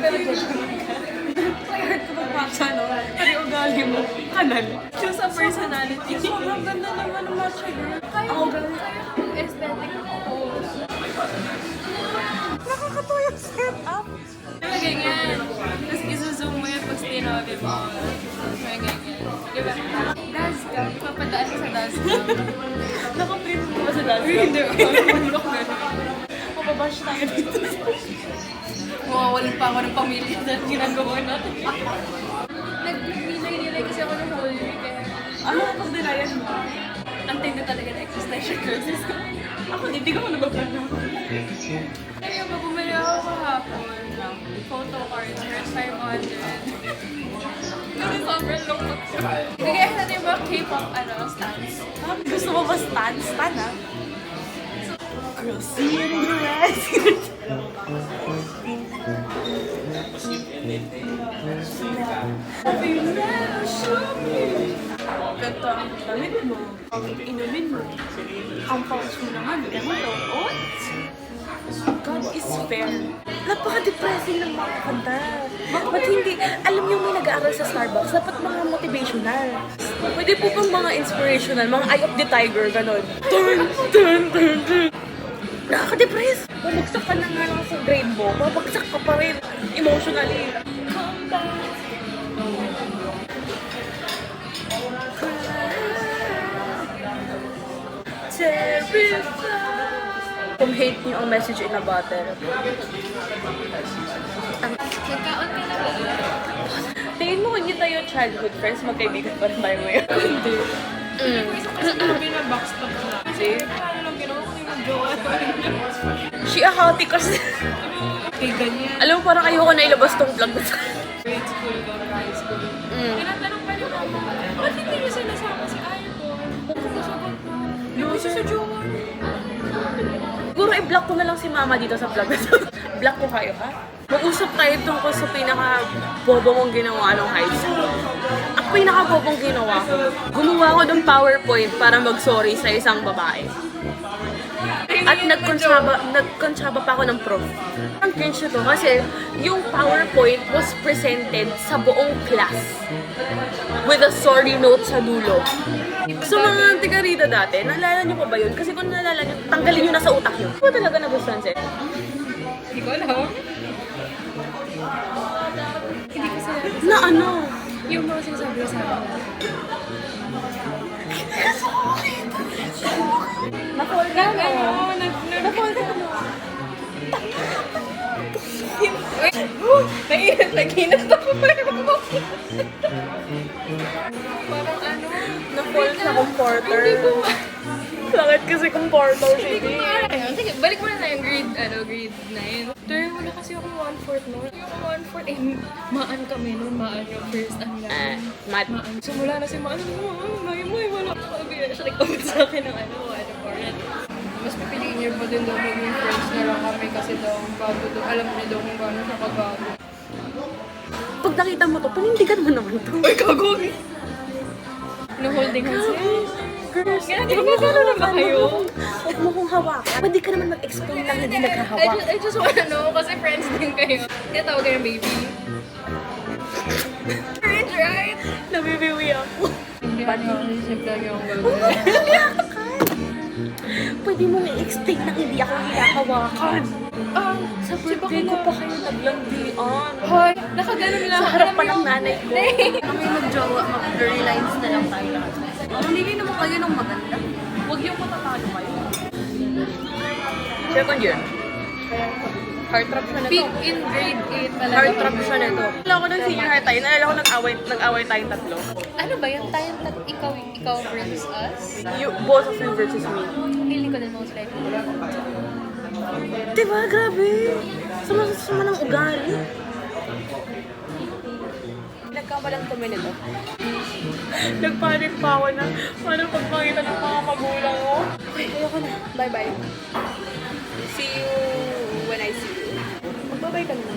pero judgment ka. Try hard ko mag-matcha, no? Pati ugali mo, kanal. Choose a personality. Sobrang ganda naman ng matcha, girl. Kaya yung aesthetic ko. Nakakatawa yung setup. Diba ganyan? Tapos isuzoom mo yun pag tinabi mo. Diba ganyan? Diba? Dazcam. Papadaan mo sa Dazcam. Nakaprint mo ba sa dance? Hindi. Bulok na. Mababash tayo dito. Mawawalan pa ako ng pamilya dahil ginagawa natin. Nag-nilay kasi ako ng whole week eh. Ano ang pagdirayan mo? Antay na talaga na existential crisis ko. Ako, hindi ko nagbablog. Kaya ba bumili ako kahapon ng photo cards for 500. Kasi sobrang lungkot ko. Kaya natin yung mga K-pop stands. Gusto mo ba stan? Stan, ha? Girl, see you in the rest. Ganto ang damit mo, ang inumin mo, ang pouch mo naman, ganito. Oh, God is fair. Napaka-depressing ng mga kanta. Ba't hindi? Alam niyo may nag-aaral sa Starbucks, dapat mga motivational. Pwede po pang mga inspirational, mga Eye of the Tiger, ganon. Turn, turn, turn, turn. Nakaka-depress. Bumagsak ka na nga lang sa grade mo, babagsak ka pa rin emotionally. Come back. Terrified. Kung hate niyo ang message in a bottle. Nagkaon ka na ba? Tingin mo kung hindi tayo childhood friends, magkaibigan pa rin tayo ngayon. Hindi. Isa kasi nabi na backstop na. Kasi paano lang ginawa ko yung jowa ko. She a hottie kasi. Okay, ganyan. Alam mo, parang ayoko na ilabas tong vlog ko. Grade school ko, high school. Tinatanong pa rin ako, ba't hindi niyo sinasama si Icon? Sasagot mo. Hindi siya sa jowa. Siguro i-block ko na lang si mama dito sa vlog. Block ko kayo, ha? Mag-usap tayo tungkol sa pinaka-bobo mong ginawa nung high school. Ang pinaka-bobong ginawa ko, gumawa ko ng PowerPoint para mag-sorry sa isang babae. At nagkonsyaba pa ako ng prof. Ang cringe nito kasi yung PowerPoint was presented sa buong class with a sorry note sa dulo. So mga tiga-rida dati, naalala niyo pa ba yun? Kasi kung naalala niyo, tanggalin niyo na sa utak niyo. Hindi ba talaga nagustuhan siya? Hindi ko alam. Hindi ko sila. Na ano? Yung mga sinasabi sa akin. Na-fall ka mo. Na-fall ka mo. Nag-inat ako parang parang ano? Na-fall sa comforter. Hindi ko Bakit kasi comforter siya? Hindi ko ayun. Sige, balik mo na yung grade 9. Turn wala kasi ako 1/4 noon. Yung 1/4, maan kami noon. Maan yung first, Mat. maan. So mula na si maan, may wala. Sabi siya, nag-comment sa akin ng foreign. Mas pipiliin niyo pa din daw maging friends na lang kami kasi daw bago daw, alam niyo daw kung gaano siya kagago. Pag nakita mo to, panindigan mo naman to. Ay, gago! No-holding hands niya. Girls, Gano'n na ba kayo? Huwag mo kong hawakan. Pwede ka naman mag-explain lang hindi naghahawak. I just wanna know kasi friends din kayo. Kaya tawag kayo baby. Cringe, right? Nabibiwi ako. Hindi ako isip lang yung gagawin. Pwede mo i-explain na hindi ako hinahawakan. Sa birthday ko pa kayo naglandian. Hoy, nakaganon lang. Sa harap pa ng nanay ko. Kami mag-jowa, mag-blurry lines na lang tayo lahat. Mamili naman kayo ng maganda. Huwag yung matatalo kayo. Second year. Heart trap siya na to. In grade 8 pala. Heart trap siya na to. Nalala ko ng senior high tayo. Nalala ko nag-away tayong tatlo. Ano ba yan? Ikaw versus us? Both of you versus me. Pili ko din most likely. Diba? Grabe. Sama ng ugali. Nagkamalang kami nito. Nagpanik pa ako na paano pagpakita ng mga magulang ko. Okay, ayoko na. Bye-bye. See you when I see you. Magbabay ka na.